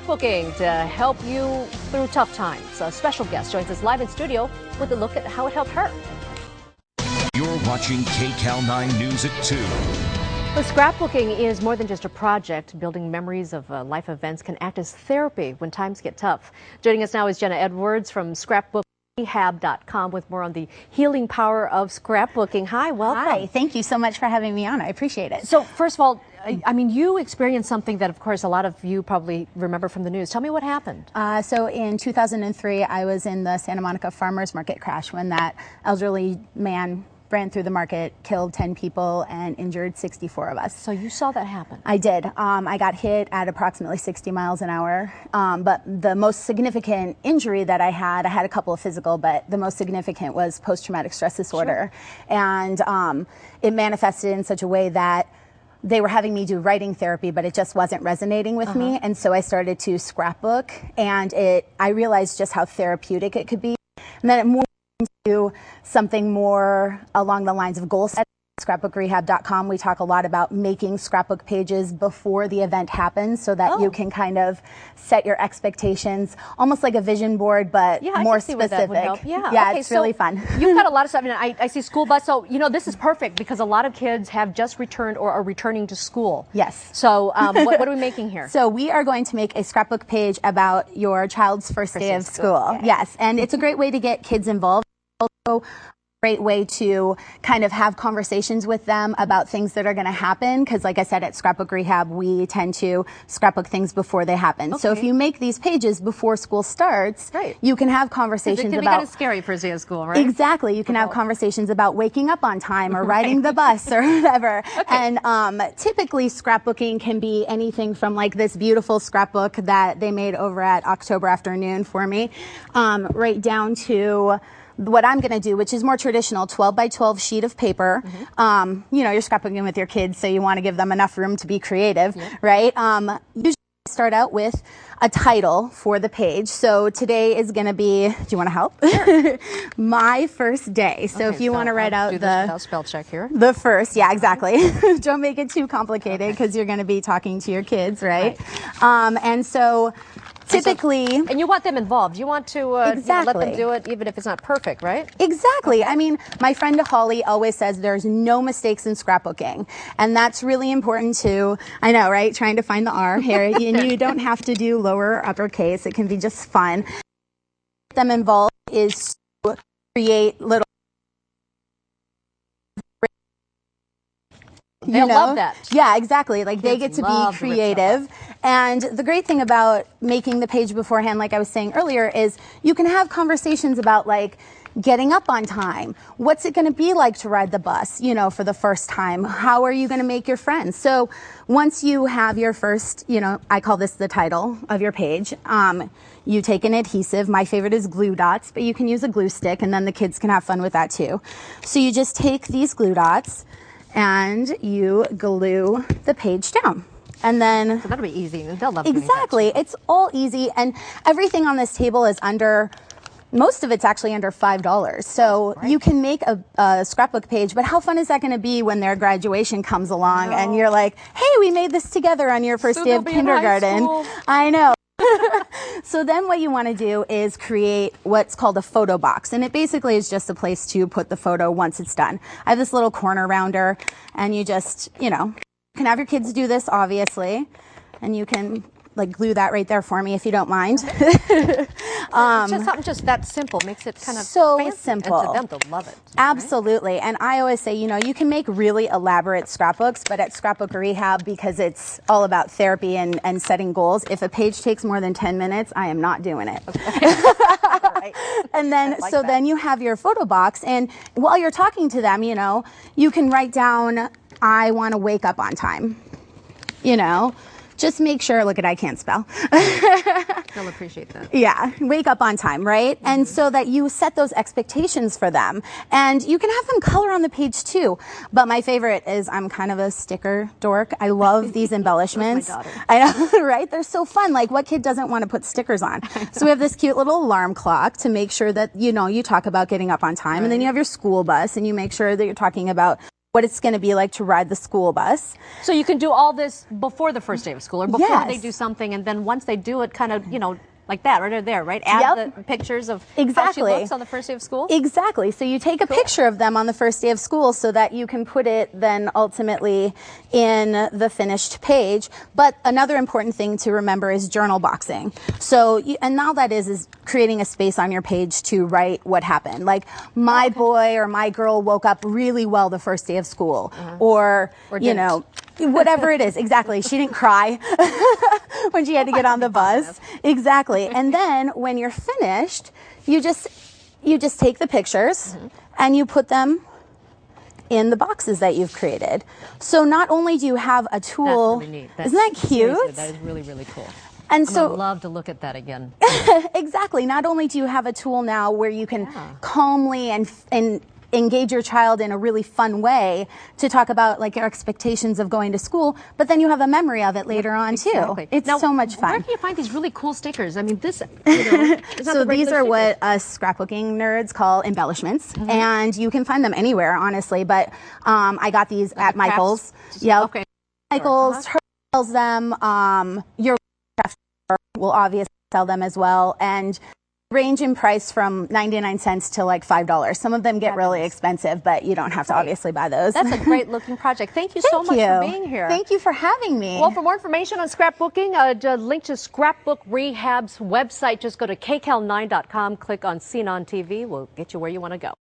scrapbooking to help you through tough times. A special guest joins us live in studio with a look at how it helped her. You're watching KCAL 9 News at 2. Well, scrapbooking is more than just a project. Building memories of life events can act as therapy when times get tough. Joining us now is Jenna Edwards from scrapbook rehab.com with more on the healing power of scrapbooking. Hi, welcome. Hi, thank you so much for having me on. I appreciate it. So first of all, I mean, you experienced something that, of course, a lot of you probably remember from the news. Tell me what happened. So in 2003, I was in the Santa Monica farmers market crash when that elderly man ran through the market, killed 10 people, and injured 64 of us. So you saw that happen? I did. I got hit at approximately 60 miles an hour. But the most significant injury that I had a couple of physical, but the most significant was post-traumatic stress disorder. Sure. And it manifested in such a way that they were having me do writing therapy, but it just wasn't resonating with me. And so I started to scrapbook, and I realized just how therapeutic it could be. And then it moved into something more along the lines of goal setting. Scrapbookrehab.com, we talk a lot about making scrapbook pages before the event happens so that you can kind of set your expectations, almost like a vision board, but more specific. Yeah, okay, it's really fun. You've got a lot of stuff. I see school bus. So, you know, this is perfect because a lot of kids have just returned or are returning to school. Yes. So what are we making here? So we are going to make a scrapbook page about your child's first day of school. Yes, and it's a great way to get kids involved. Also, great way to kind of have conversations with them about things that are going to happen, because like I said, at Scrapbook Rehab we tend to scrapbook things before they happen. So if you make these pages before school starts, you can have conversations about... It can be kind of scary first day of school, right? Exactly. You can have conversations about waking up on time or riding the bus or whatever. And typically scrapbooking can be anything from like this beautiful scrapbook that they made over at October Afternoon for me, right down to what I'm going to do, which is more traditional, 12 by 12 sheet of paper. You know, you're scrapbooking with your kids, so you want to give them enough room to be creative, right? Usually start out with a title for the page. So today is going to be, do you want to help? Sure. My first day. So if you want to write out the spell check here. The first, yeah, exactly. Don't make it too complicated because you're going to be talking to your kids, right? And so typically, and you want them involved. You want to let them do it, even if it's not perfect, right? Exactly. I mean, my friend Holly always says there's no mistakes in scrapbooking, and that's really important too. I know, right? Trying to find the R here, and you don't have to do lower or uppercase. It can be just fun. Get them involved is to create little. They'll love that. Yeah, exactly. Like they get to be creative. And the great thing about making the page beforehand, like I was saying earlier, is you can have conversations about like getting up on time. What's it going to be like to ride the bus, you know, for the first time? How are you going to make your friends? So once you have your first, you know, I call this the title of your page, you take an adhesive. My favorite is glue dots, but you can use a glue stick and then the kids can have fun with that too. So you just take these glue dots and you glue the page down. And then... So that'll be easy. They'll love exactly. It's all easy. And everything on this table is under... Most of it's actually under $5. So you can make a scrapbook page, but how fun is that going to be when their graduation comes along and you're like, hey, we made this together on your first day of kindergarten. I know. So then what you want to do is create what's called a photo box, and it basically is just a place to put the photo once it's done. I have this little corner rounder, and you just, you know, you can have your kids do this, obviously, and you can like glue that right there for me if you don't mind. Just something just that simple makes it kind of so fancy. simple. And to them, they'll love it. Absolutely. Right? And I always say, you know, you can make really elaborate scrapbooks, but at Scrapbook Rehab, because it's all about therapy and setting goals, if a page takes more than 10 minutes, I am not doing it. Okay. And then, then you have your photo box, and while you're talking to them, you know, you can write down, I want to wake up on time, you know. Just make sure, look at, I can't spell. They'll appreciate that. Yeah, wake up on time, right? And so that you set those expectations for them. And you can have them color on the page too. But my favorite is, I'm kind of a sticker dork. I love these embellishments. My daughter. I know, right? They're so fun. Like, what kid doesn't want to put stickers on? So we have this cute little alarm clock to make sure that, you know, you talk about getting up on time. And then you have your school bus, and you make sure that you're talking about what it's going to be like to ride the school bus. So you can do all this before the first day of school or before Yes. they do something, and then once they do it, kind of, you know, like that, right there, right? Add the pictures of how she looks on the first day of school? Exactly. So you take a picture of them on the first day of school so that you can put it then ultimately in the finished page. But another important thing to remember is journal boxing. So, and all that is creating a space on your page to write what happened. Like, my boy or my girl woke up really well the first day of school. Or you know, whatever it is. Exactly. She didn't cry when she had to get on the bus. Exactly. And then when you're finished, you just take the pictures and you put them in the boxes that you've created. So not only do you have a tool, that's really neat. Isn't that cute? That is really, really cool. And so I'd love to look at that again. Exactly. Not only do you have a tool now where you can calmly and engage your child in a really fun way to talk about like your expectations of going to school, but then you have a memory of it later on too. It's now, so much fun. Where can you find these really cool stickers? I mean, this, you know, is not So the these are regular what us scrapbooking nerds call embellishments, and you can find them anywhere, honestly. But I got these at Michael's. Yeah, okay. Michael's sells them. Your craft store will obviously sell them as well, and range in price from 99 cents to like $5. Some of them get really expensive, but you don't have to obviously buy those. That's a great looking project. Thank you so much for being here. Thank you for having me. Well, for more information on scrapbooking, a link to Scrapbook Rehab's website, just go to kcal9.com, click on Scene on TV. We'll get you where you want to go.